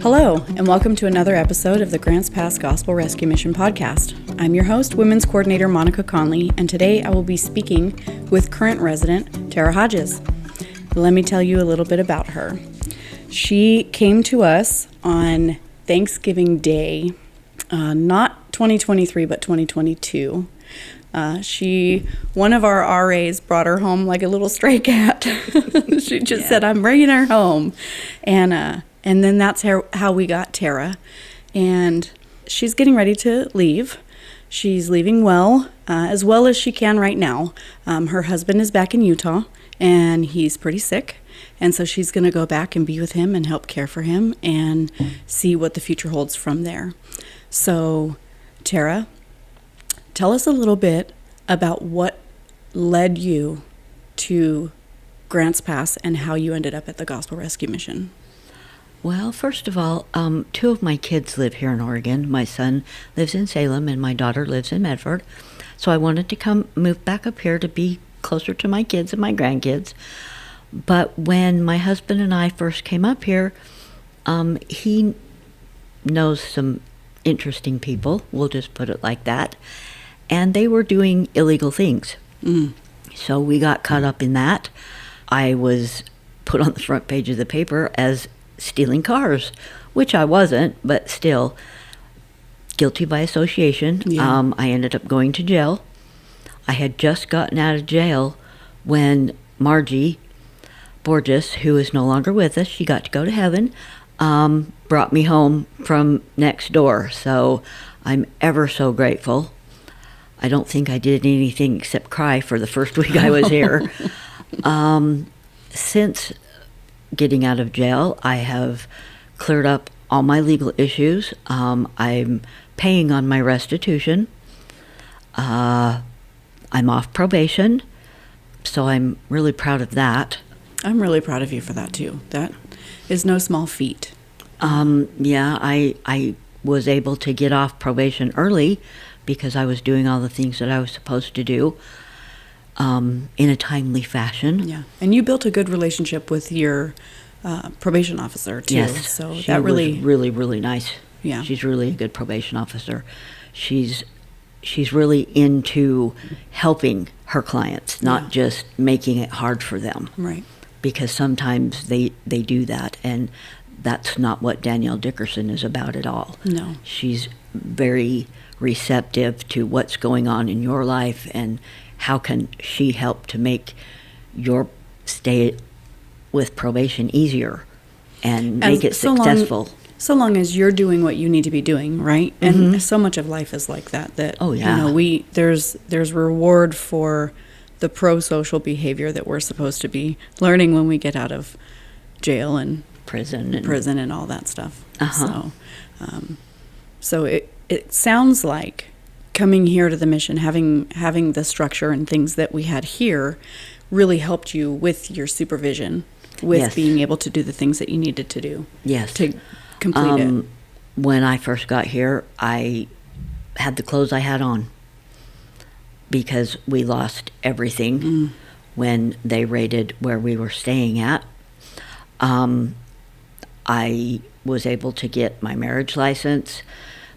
Hello, and welcome to another episode of the Grants Pass Gospel Rescue Mission podcast. I'm your host, Women's Coordinator Monica Conley, and today I will be speaking with current resident Tara Hodges. Let me tell you a little bit about her. She came to us on Thanksgiving Day, not 2023, but 2022. One of our RAs brought her home like a little stray cat. She just said, I'm bringing her home. And then that's how we got Tara. And she's getting ready to leave. She's leaving as well as she can right now. Her husband is back in Utah, and he's pretty sick. And so she's going to go back and be with him and help care for him and see what the future holds from there. So, Tara, tell us a little bit about what led you to Grants Pass and how you ended up at the Gospel Rescue Mission. Well, first of all, two of my kids live here in Oregon. My son lives in Salem and my daughter lives in Medford. So I wanted to move back up here to be closer to my kids and my grandkids. But when my husband and I first came up here, he knows some interesting people, we'll just put it like that, and they were doing illegal things. So we got caught up in that. I was put on the front page of the paper as stealing cars, which I wasn't, but still guilty by association. Yeah. I ended up going to jail. I had just gotten out of jail when Margie Borges, who is no longer with us, she got to go to heaven, brought me home from next door. So I'm ever so grateful. I don't think I did anything except cry for the first week I was here. Since getting out of jail, I have cleared up all my legal issues. I'm paying on my restitution. I'm off probation, so I'm really proud of that. I'm really proud of you for that, too. That is no small feat. I was able to get off probation early because I was doing all the things that I was supposed to do in a timely fashion. Yeah, and you built a good relationship with your probation officer, too. Yes, so she that was really, really nice. Yeah. She's really a good probation officer. She's really into helping her clients, not just making it hard for them. Right. Because sometimes they do that, and that's not what Danielle Dickerson is about at all. No. She's very receptive to what's going on in your life and how can she help to make your stay with probation easier and make it successful. So long as you're doing what you need to be doing, right? And so much of life is like that. There's reward for the pro-social behavior that we're supposed to be learning when we get out of jail and prison and all that stuff. So it sounds like coming here to the mission, having the structure and things that we had here really helped you with your supervision, with being able to do the things that you needed to do. Yes. To complete it. When I first got here, I had the clothes I had on because we lost everything when they raided where we were staying at. I was able to get my marriage license,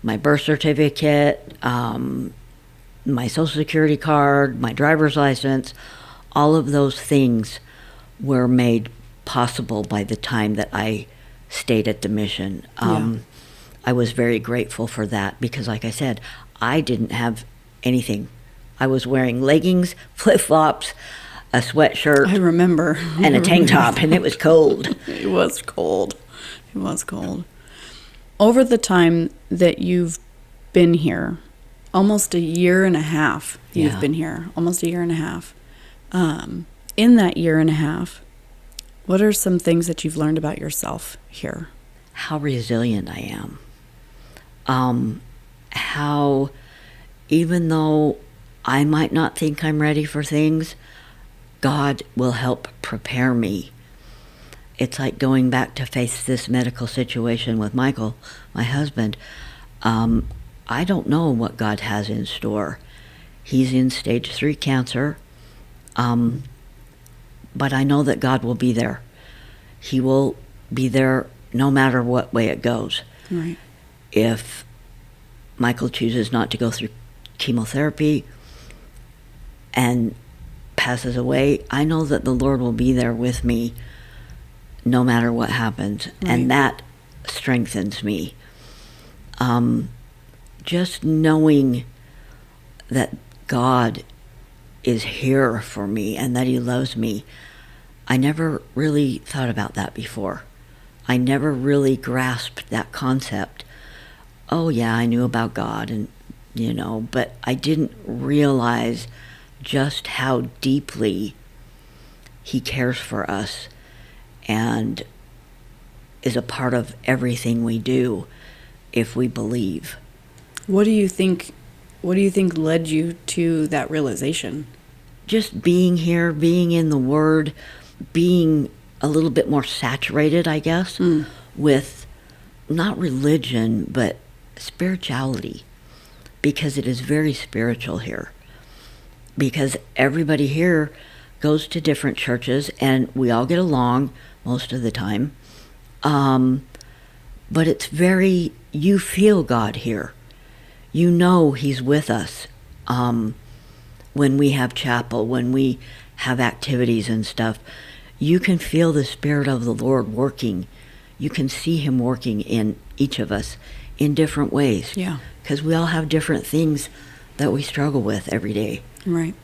my birth certificate, my social security card, my driver's license. All of those things were made possible by the time that I stayed at the mission. I was very grateful for that because, like I said, I didn't have anything. I was wearing leggings, flip-flops, a sweatshirt. I remember. And a tank top, and it was cold. It was cold. It was cold. Over the time that you've been here, almost a year and a half you've been here, almost a year and a half. In that year and a half, what are some things that you've learned about yourself here? How resilient I am. How, even though I might not think I'm ready for things, God will help prepare me. It's like going back to face this medical situation with Michael, my husband. I don't know what God has in store. He's in stage 3 cancer. But I know that God will be there. He will be there no matter what way it goes. Right. If Michael chooses not to go through chemotherapy and passes away, I know that the Lord will be there with me no matter what happens. Right. And that strengthens me. Just knowing that God is here for me and that he loves me. I never really thought about that before. I never really grasped that concept. Oh yeah, I knew about God and, but I didn't realize just how deeply he cares for us and is a part of everything we do if we believe. What do you think led you to that realization? Just being here, being in the Word, being a little bit more saturated, I guess, with not religion, but spirituality, because it is very spiritual here. Because everybody here goes to different churches, and we all get along most of the time. But it's you feel God here. You know he's with us when we have chapel, when we have activities and stuff. You can feel the Spirit of the Lord working. You can see him working in each of us in different ways. Yeah. Because we all have different things that we struggle with every day. Right.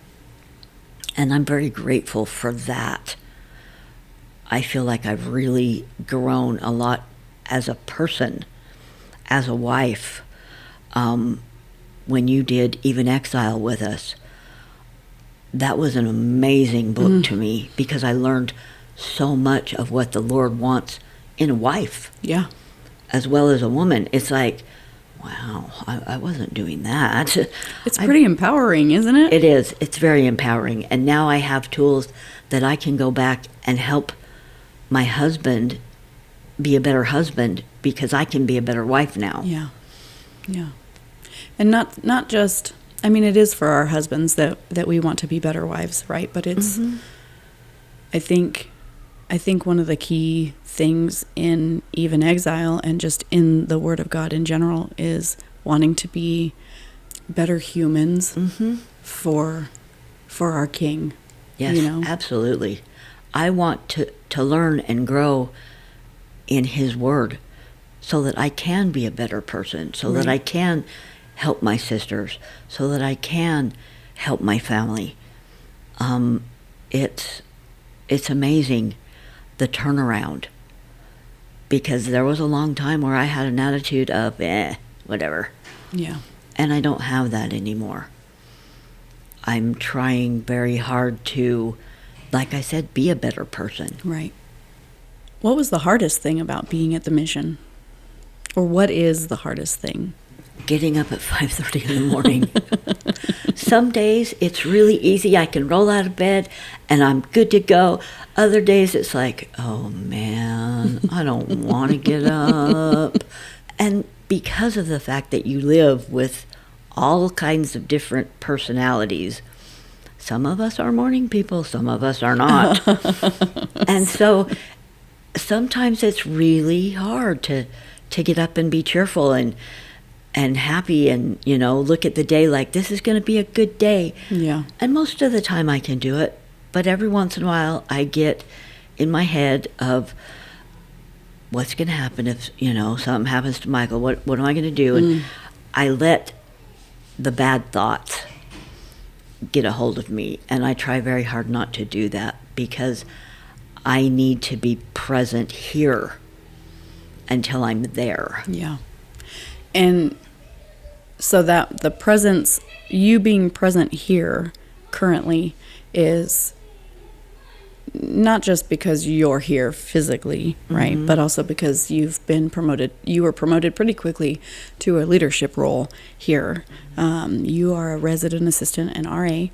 And I'm very grateful for that. I feel like I've really grown a lot as a person, as a wife. When you did Even Exile with us, that was an amazing book to me, because I learned so much of what the Lord wants in a wife. Yeah. As well as a woman. It's like, wow, I wasn't doing that. It's pretty empowering, isn't it? It is. It's very empowering. And now I have tools that I can go back and help my husband be a better husband, because I can be a better wife now. Yeah. Yeah. And not just, I mean, it is for our husbands that we want to be better wives, right? But it's, I think one of the key things in Even Exile and just in the Word of God in general is wanting to be better humans for our King. Yes, absolutely. I want to learn and grow in his Word so that I can be a better person, so that I can help my sisters, so that I can help my family. It's amazing, the turnaround, because there was a long time where I had an attitude of whatever. Yeah. And I don't have that anymore. I'm trying very hard to, like I said, be a better person. Right. What was the hardest thing about being at the mission? Or what is the hardest thing? Getting up at 5:30 in the morning. Some days it's really easy. I can roll out of bed and I'm good to go. Other days it's like, oh man, I don't want to get up. And because of the fact that you live with all kinds of different personalities, some of us are morning people, some of us are not. And so sometimes it's really hard to get up and be cheerful and happy and, look at the day like this is going to be a good day. Yeah. And most of the time I can do it, but every once in a while I get in my head of what's going to happen if, something happens to Michael. What am I going to do? And I let the bad thoughts get a hold of me, and I try very hard not to do that, because I need to be present here until I'm there. Yeah. And so that the presence, you being present here currently, is not just because you're here physically, right? But also because you've been promoted. You were promoted pretty quickly to a leadership role here. You are a resident assistant and RA.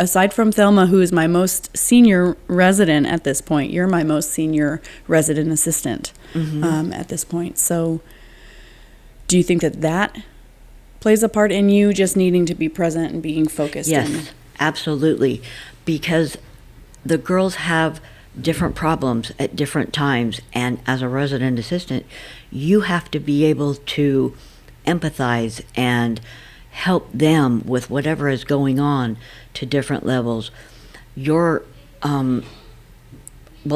Aside from Thelma, who is my most senior resident at this point, you're my most senior resident assistant at this point. So do you think that plays a part in you just needing to be present and being focused? Yes, absolutely. Because the girls have different problems at different times. And as a resident assistant, you have to be able to empathize and help them with whatever is going on to different levels. You're, well,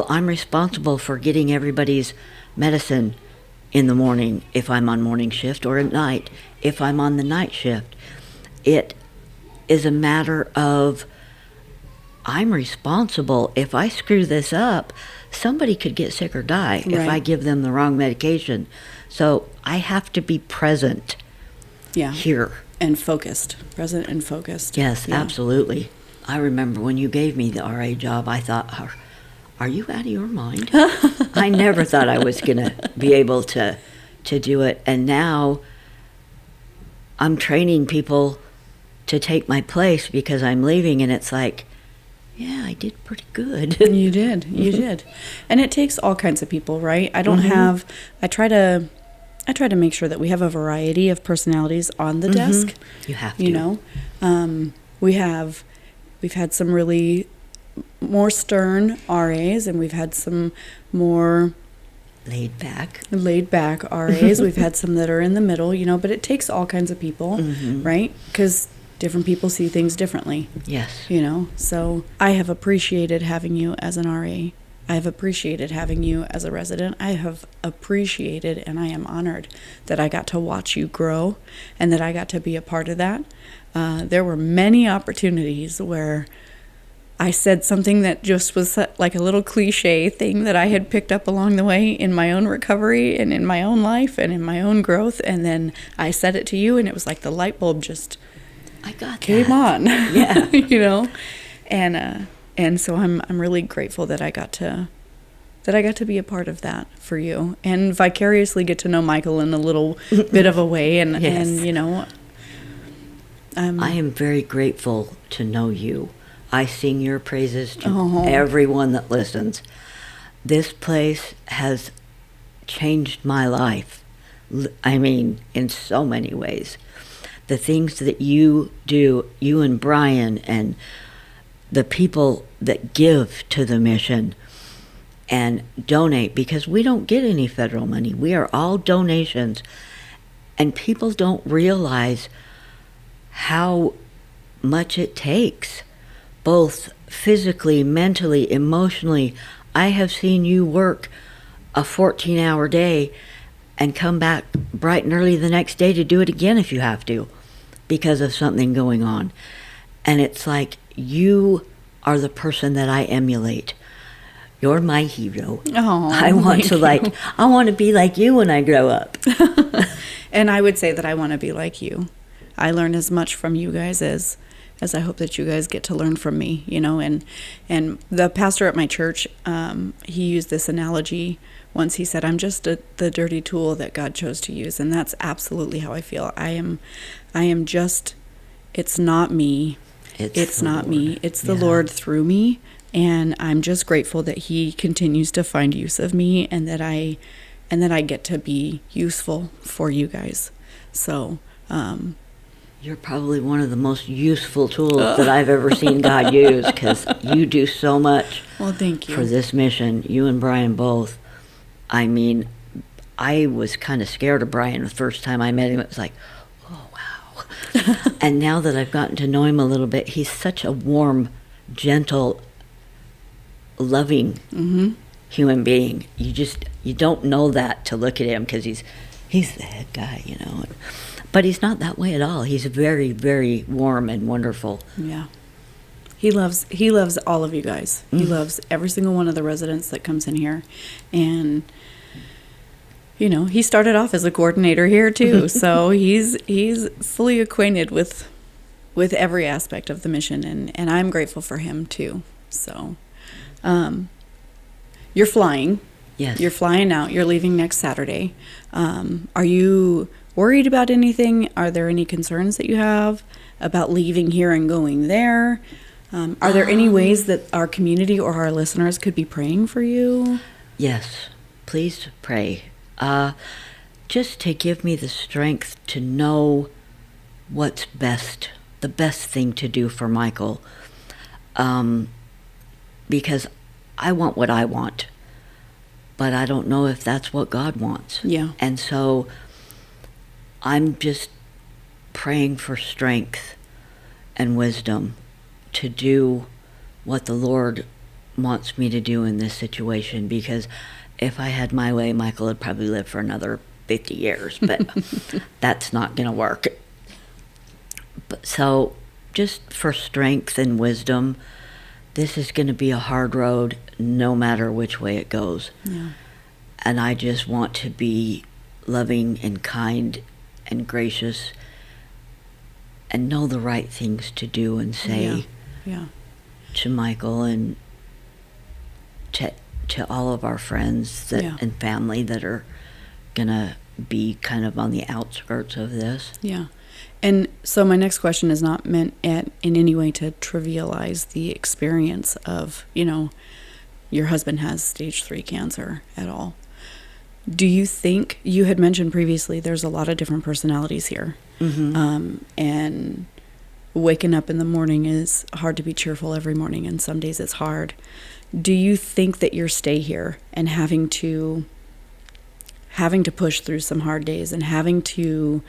I'm responsible for getting everybody's medicine in the morning if I'm on morning shift, or at night if I'm on the night shift. It is a matter of I'm responsible. If I screw this up, somebody could get sick or die if I give them the wrong medication. So I have to be present here. And focused. Present and focused. Yes, absolutely. I remember when you gave me the RA job, I thought, are you out of your mind? I never thought I was going to be able to do it. And now I'm training people to take my place because I'm leaving, and it's like, yeah, I did pretty good. You did. And it takes all kinds of people, right? I try to make sure that we have a variety of personalities on the desk. You have to. You know, we've had some really more stern RAs, and we've had some more laid back RAs. We've had some that are in the middle, you know, but it takes all kinds of people, right? Because different people see things differently. Yes. You know, so I have appreciated having you as an RA. I have appreciated having you as a resident. I have appreciated, and I am honored that I got to watch you grow and that I got to be a part of that. There were many opportunities where I said something that just was like a little cliche thing that I had picked up along the way in my own recovery and in my own life and in my own growth. And then I said it to you, and it was like the light bulb just came on. Yeah. You know, and so I'm really grateful that I got to be a part of that for you, and vicariously get to know Michael in a little bit of a way. And yes. And you know, I am very grateful to know you. I sing your praises to everyone that listens. This place has changed my life. I mean, in so many ways. The things that you do, you and Brian, and the people that give to the mission and donate, because we don't get any federal money. We are all donations. And people don't realize how much it takes, both physically, mentally, emotionally. I have seen you work a 14-hour day and come back bright and early the next day to do it again if you have to, because of something going on. And it's like, you are the person that I emulate. You're my hero. Oh, I want to be like you when I grow up. And I would say that I want to be like you. I learn as much from you guys as I hope that you guys get to learn from me, you know. And the pastor at my church, he used this analogy once. He said, I'm just the dirty tool that God chose to use. And that's absolutely how I feel. I am just, it's not me. It's not me. It's the Lord through me. And I'm just grateful that he continues to find use of me, and that I get to be useful for you guys. So, you're probably one of the most useful tools that I've ever seen God use, because you do so much. Well, thank you. For this mission, you and Brian both. I mean, I was kind of scared of Brian the first time I met him. It was like, oh, wow. And now that I've gotten to know him a little bit, he's such a warm, gentle, loving human being. You don't know that to look at him, because he's the head guy, you know. But he's not that way at all. He's very, very warm and wonderful. Yeah. He loves all of you guys. He loves every single one of the residents that comes in here. And, you know, he started off as a coordinator here too. So he's fully acquainted with every aspect of the mission, and I'm grateful for him too. So you're flying. Yes. You're flying out. You're leaving next Saturday. Are you worried about anything? Are there any concerns that you have about leaving here and going there? Are there any ways that our community or our listeners could be praying for you? Yes, please pray. Just to give me the strength to know what's best, the best thing to do for Michael. Because I want what I want, but I don't know if that's what God wants. Yeah. And so I'm just praying for strength and wisdom to do what the Lord wants me to do in this situation, because if I had my way, Michael would probably live for another 50 years, but that's not going to work. But so just for strength and wisdom, this is going to be a hard road no matter which way it goes. Yeah. And I just want to be loving and kind and gracious and know the right things to do and say to Michael and to all of our friends and family that are gonna be kind of on the outskirts of this. Yeah. And so my next question is not meant in any way to trivialize the experience of, your husband has stage 3 cancer at all. Do you think, you had mentioned previously, there's a lot of different personalities here. Mm-hmm. And waking up in the morning is hard to be cheerful every morning, and some days it's hard. Do you think that your stay here and having to push through some hard days and having to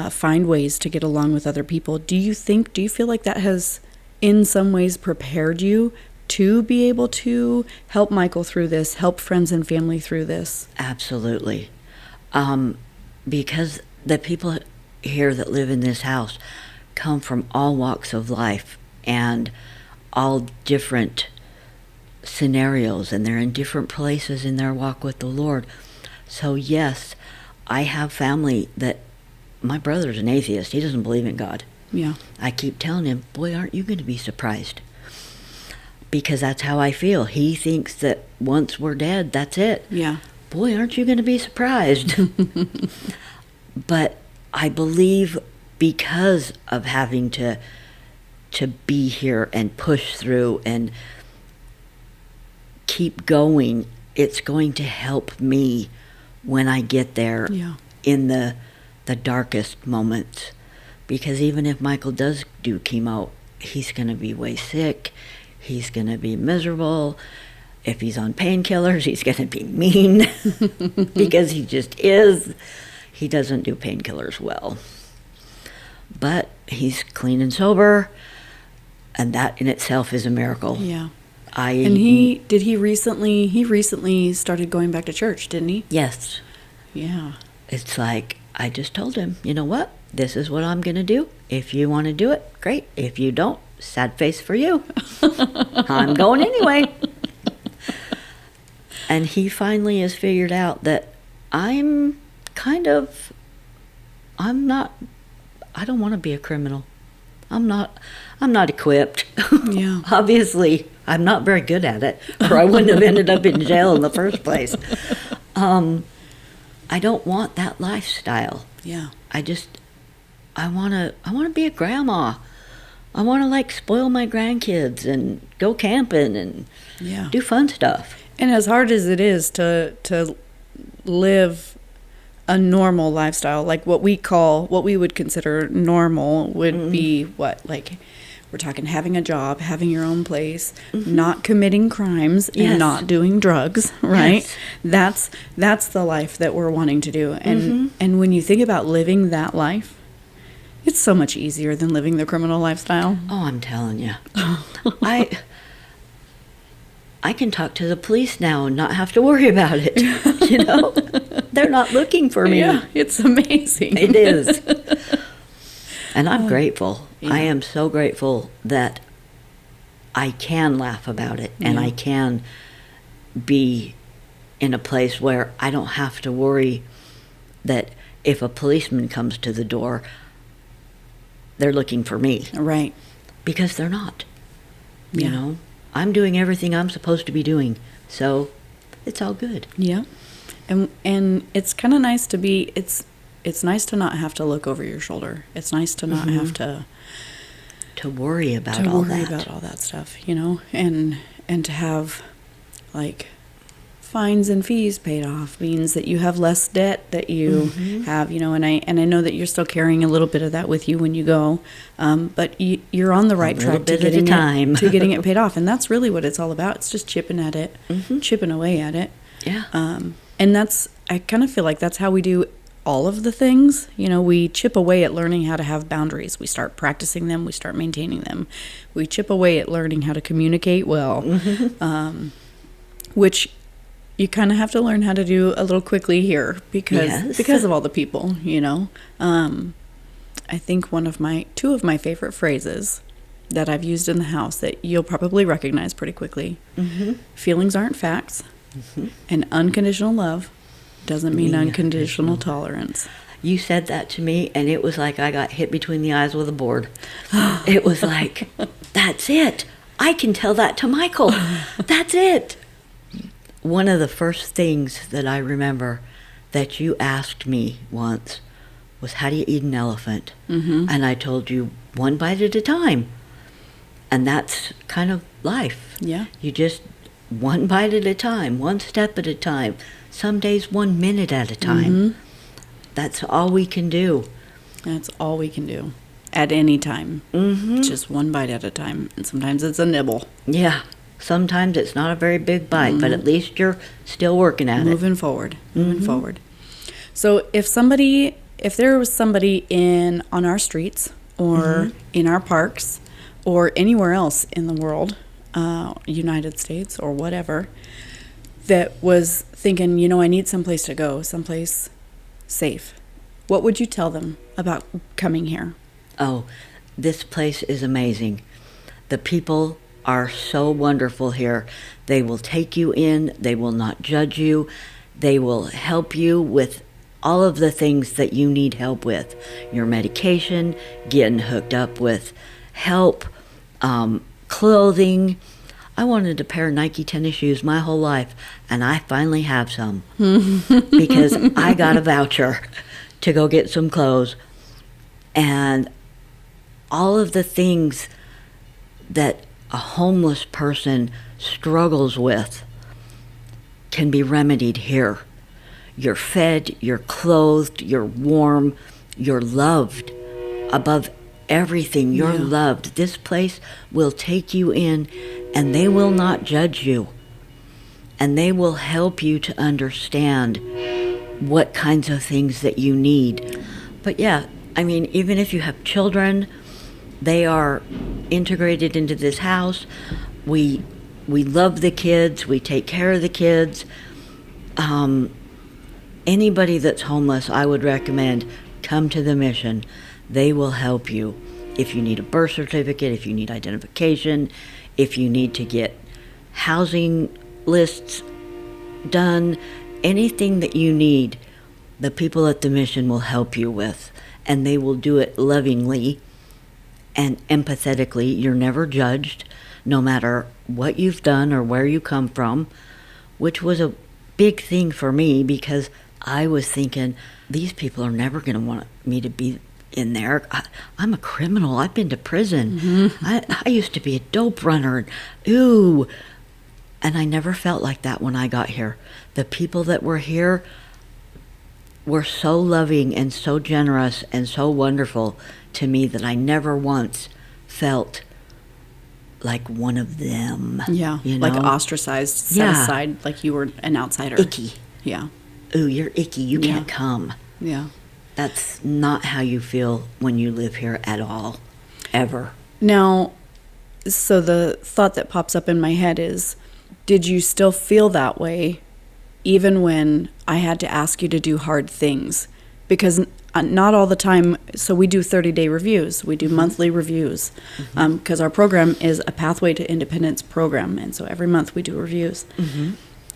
find ways to get along with other people, do you feel like that has in some ways prepared you to be able to help Michael through this, help friends and family through this? Absolutely. Because the people here that live in this house come from all walks of life and all different scenarios, and they're in different places in their walk with the Lord. So yes, I have family that, my brother's an atheist. He doesn't believe in God. Yeah. I keep telling him, boy, aren't you going to be surprised? Because that's how I feel. He thinks that once we're dead, that's it. Yeah. Boy, aren't you going to be surprised? But I believe because of having to be here and push through and keep going, it's going to help me when I get there in the darkest moments. Because even if Michael does do chemo, he's going to be way sick. He's going to be miserable. If he's on painkillers, he's going to be mean because he just is. He doesn't do painkillers well. But he's clean and sober, and that in itself is a miracle. Yeah. And he recently started going back to church, didn't he? Yes. Yeah. It's like, I just told him, you know what? This is what I'm going to do. If you want to do it, great. If you don't, sad face for you. I'm going anyway. And he finally has figured out that I don't want to be a criminal. I'm not equipped. Yeah. Obviously, I'm not very good at it, or I wouldn't have ended up in jail in the first place. I don't want that lifestyle. Yeah. I want to be a grandma. I want to spoil my grandkids and go camping and do fun stuff. And as hard as it is to live a normal lifestyle, like what we would consider normal would be we're talking having a job, having your own place, not committing crimes, and not doing drugs, right? Yes. That's the life that we're wanting to do. And when you think about living that life, it's so much easier than living the criminal lifestyle. Oh, I'm telling you. I can talk to the police now and not have to worry about it. They're not looking for me. Yeah, it's amazing. It is. And I'm grateful. Yeah. I am so grateful that I can laugh about it and I can be in a place where I don't have to worry that if a policeman comes to the door, they're looking for me. Right. Because they're not. You know? I'm doing everything I'm supposed to be doing. So it's all good. Yeah. And it's kind of nice to be, it's nice to not have to look over your shoulder. It's nice to not have to worry about all that stuff, and to have fines and fees paid off, means that you have less debt that you have, and I know that you're still carrying a little bit of that with you when you go, but you're on the right track to getting it paid off, and that's really what it's all about. It's just chipping at it, chipping away at it. Yeah. And I kind of feel like that's how we do all of the things. We chip away at learning how to have boundaries. We start practicing them. We start maintaining them. We chip away at learning how to communicate well, which you kind of have to learn how to do a little quickly here because of all the people, I think two of my favorite phrases that I've used in the house that you'll probably recognize pretty quickly. Feelings aren't facts, and unconditional love doesn't mean unconditional tolerance. You said that to me, and it was like I got hit between the eyes with a board. It was like, that's it. I can tell that to Michael. That's it. One of the first things that I remember that you asked me once was, how do you eat an elephant? And I told you, one bite at a time. And that's kind of life. Yeah. You just one bite at a time, one step at a time. Some days 1 minute at a time. That's all we can do. That's all we can do at any time. Just one bite at a time. And sometimes it's a nibble. Yeah. Sometimes it's not a very big bite, but at least you're still working at it. Moving forward. So if there was somebody on our streets or in our parks or anywhere else in the world, United States or whatever, that was thinking, I need someplace to go, someplace safe, what would you tell them about coming here? Oh, this place is amazing. The people are so wonderful here. They will take you in. They will not judge you. They will help you with all of the things that you need help with. Your medication, getting hooked up with help, clothing. I wanted a pair of Nike tennis shoes my whole life, and I finally have some because I got a voucher to go get some clothes. And all of the things that a homeless person struggles with can be remedied here. You're fed, you're clothed, you're warm, you're loved. Above everything, you're loved. This place will take you in, and they will not judge you. And they will help you to understand what kinds of things that you need. But yeah, I mean, even if you have children, they are integrated into this house. We love the kids. We take care of the kids. Anybody that's homeless, I would recommend come to the Mission. They will help you. If you need a birth certificate, if you need identification, if you need to get housing lists done, anything that you need, the people at the Mission will help you with. And they will do it lovingly and empathetically. You're never judged, no matter what you've done or where you come from, which was a big thing for me because I was thinking, these people are never going to want me to be in there. I'm a criminal. I've been to prison. I used to be a dope runner. Ooh. And I never felt like that when I got here. The people that were here were so loving and so generous and so wonderful to me that I never once felt like one of them. Yeah, like ostracized, set aside, like you were an outsider. Icky. Yeah. Ooh, you're icky. You can't come. Yeah. That's not how you feel when you live here at all, ever. Now, so the thought that pops up in my head is, did you still feel that way even when I had to ask you to do hard things? Because not all the time, so we do 30-day reviews. We do monthly reviews because our program is a Pathway to Independence program, and so every month we do reviews.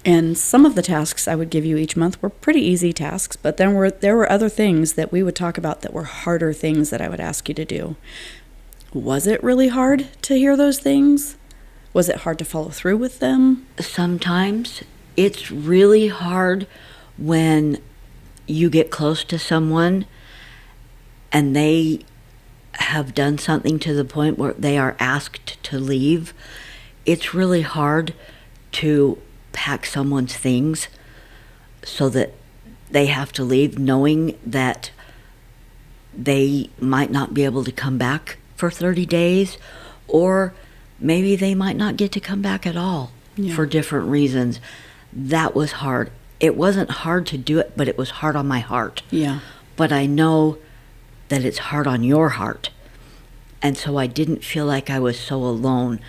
And some of the tasks I would give you each month were pretty easy tasks, but then there were other things that we would talk about that were harder things that I would ask you to do. Was it really hard to hear those things? Was it hard to follow through with them? Sometimes it's really hard when you get close to someone and they have done something to the point where they are asked to leave. It's really hard to pack someone's things so that they have to leave knowing that they might not be able to come back for 30 days, or maybe they might not get to come back at all for different reasons. That was hard. It wasn't hard to do it, but it was hard on my heart. Yeah. But I know that it's hard on your heart. And so I didn't feel like I was so alone,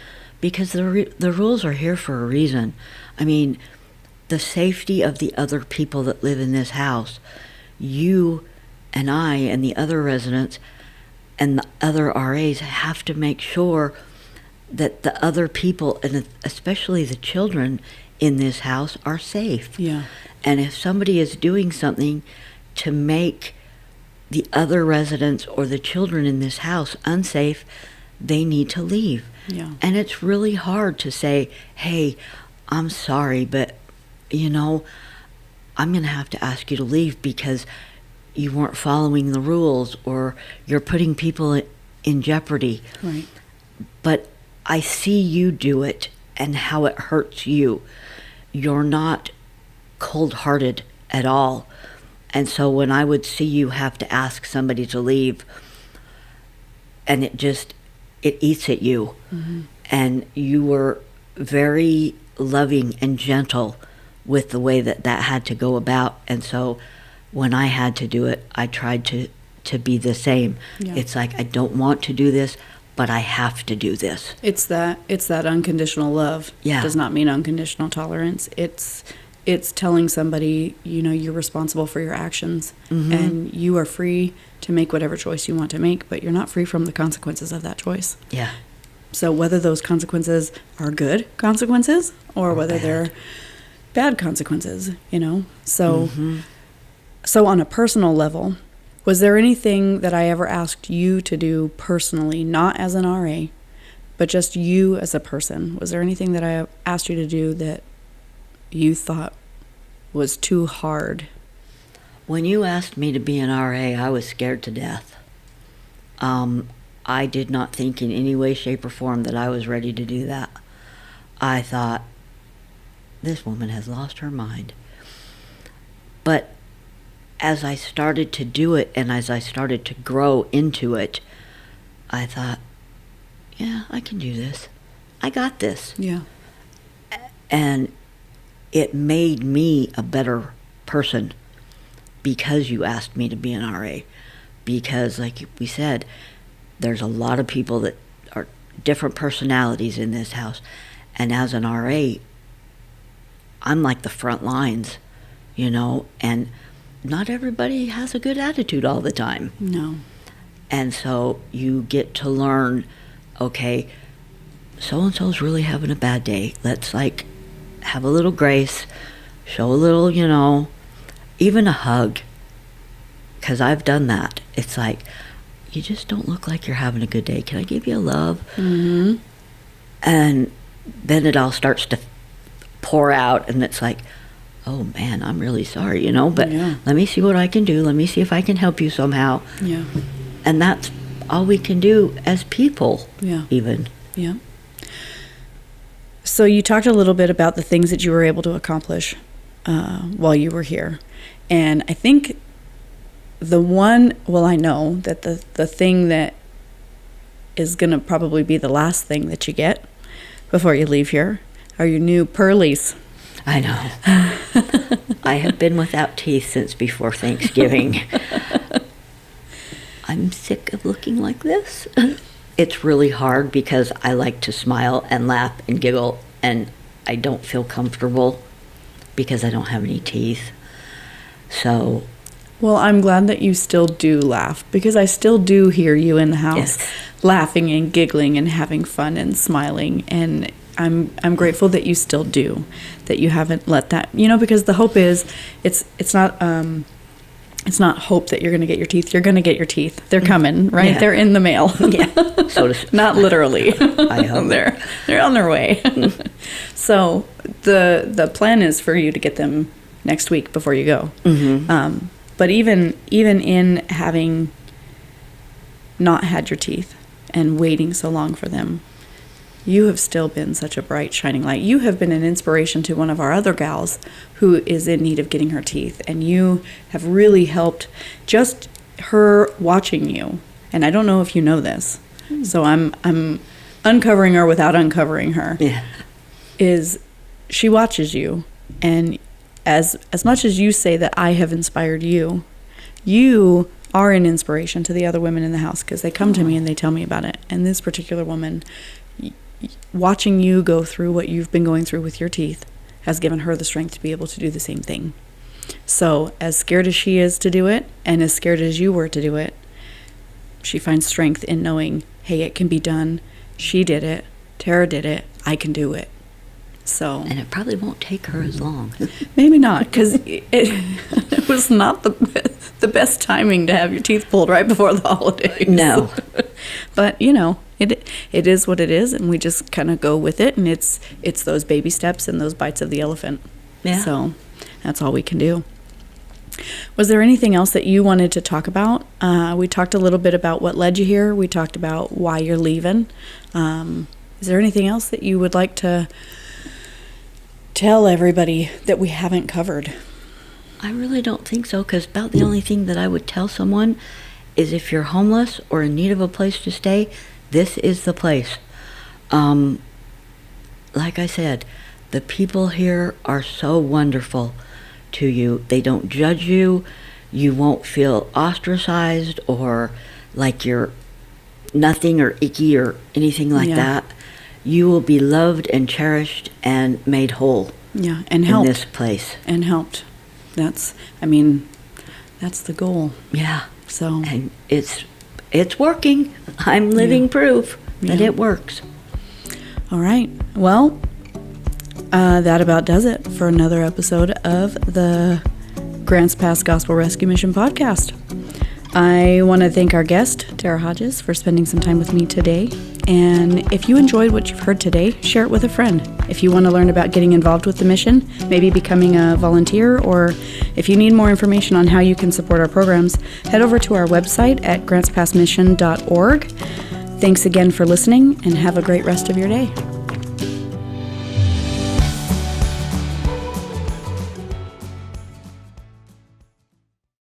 because the rules are here for a reason. I mean, the safety of the other people that live in this house, you and I and the other residents and the other RAs have to make sure that the other people, and especially the children in this house, are safe. Yeah. And if somebody is doing something to make the other residents or the children in this house unsafe, they need to leave. Yeah. And it's really hard to say, hey, I'm sorry, but, you know, I'm going to have to ask you to leave because you weren't following the rules, or you're putting people in jeopardy. Right. But I see you do it and how it hurts you. You're not cold-hearted at all. And so when I would see you have to ask somebody to leave, and it eats at you. Mm-hmm. And you were very loving and gentle with the way that had to go about. And so when I had to do it, I tried to be the same. Yeah. It's like, I don't want to do this, but I have to do this. It's that unconditional love. Yeah. Does not mean unconditional tolerance. It's telling somebody, you know, you're responsible for your actions, mm-hmm. and you are free to make whatever choice you want to make, but you're not free from the consequences of that choice. Yeah. So whether those consequences are good consequences or whether they're bad consequences, you know. So mm-hmm. So on a personal level, was there anything that I ever asked you to do personally, not as an RA, but just you as a person? Was there anything that I asked you to do that you thought was too hard? When you asked me to be an RA, I was scared to death. I did not think in any way, shape, or form that I was ready to do that. I thought, this woman has lost her mind. But as I started to do it, and as I started to grow into it, I thought, yeah, I can do this. I got this. Yeah. And it made me a better person because you asked me to be an RA. Because, like we said, there's a lot of people that are different personalities in this house. And as an RA, I'm like the front lines, you know, and not everybody has a good attitude all the time. No. And so you get to learn, okay, so-and-so's really having a bad day. Let's, like, have a little grace, show a little, you know, even a hug. Because I've done that. It's like, you just don't look like you're having a good day. Can I give you a love? Mm-hmm. And then it all starts to pour out, and it's like, oh man, I'm really sorry, you know, but let me see what I can do. Let me see if I can help you somehow. Yeah. And that's all we can do as people, even. Yeah. So you talked a little bit about the things that you were able to accomplish while you were here. And I think I know that the thing that is going to probably be the last thing that you get before you leave here are your new pearlies. I know. I have been without teeth since before Thanksgiving. I'm sick of looking like this. It's really hard because I like to smile and laugh and giggle, and I don't feel comfortable because I don't have any teeth. So... Well, I'm glad that you still do laugh, because I still do hear you in the house laughing and giggling and having fun and smiling, and I'm grateful that you still do, that you haven't let that, you know, because the hope is it's not hope that you're going to get your teeth. You're going to get your teeth. They're coming, right? Yeah. They're in the mail. Yeah. So not literally. I hope. They're on their way. So the plan is for you to get them next week before you go. Mm-hmm. But even in having not had your teeth and waiting so long for them, you have still been such a bright, shining light. You have been an inspiration to one of our other gals who is in need of getting her teeth, and you have really helped just her watching you. And I don't know if you know this, so I'm uncovering her without uncovering her. Yeah. Is she watches you, and as much as you say that I have inspired you, you are an inspiration to the other women in the house, because they come to me and they tell me about it. And this particular woman, watching you go through what you've been going through with your teeth, has given her the strength to be able to do the same thing. So as scared as she is to do it, and as scared as you were to do it, she finds strength in knowing, hey, it can be done. She did it. Tara did it. I can do it. So, And it probably won't take her as long. maybe not, because it was not the best timing to have your teeth pulled right before the holidays. No. But, you know, it is what it is, and we just kind of go with it, and it's those baby steps and those bites of the elephant. Yeah. So that's all we can do. Was there anything else that you wanted to talk about? We talked a little bit about what led you here. We talked about why you're leaving. Is there anything else that you would like to tell everybody that we haven't covered? I really don't think so, because about the only thing that I would tell someone is if you're homeless or in need of a place to stay, this is the place. Like I said, the people here are so wonderful to you. They don't judge you. You won't feel ostracized or like you're nothing or icky or anything like that. You will be loved and cherished and made whole. Yeah, and helped. In this place. And helped. That's the goal. Yeah. So. And it's working. I'm living proof that it works. All right. Well, that about does it for another episode of the Grants Pass Gospel Rescue Mission podcast. I want to thank our guest, Tara Hodges, for spending some time with me today. And if you enjoyed what you've heard today, share it with a friend. If you want to learn about getting involved with the mission, maybe becoming a volunteer, or if you need more information on how you can support our programs, head over to our website at grantspassmission.org. Thanks again for listening, and have a great rest of your day.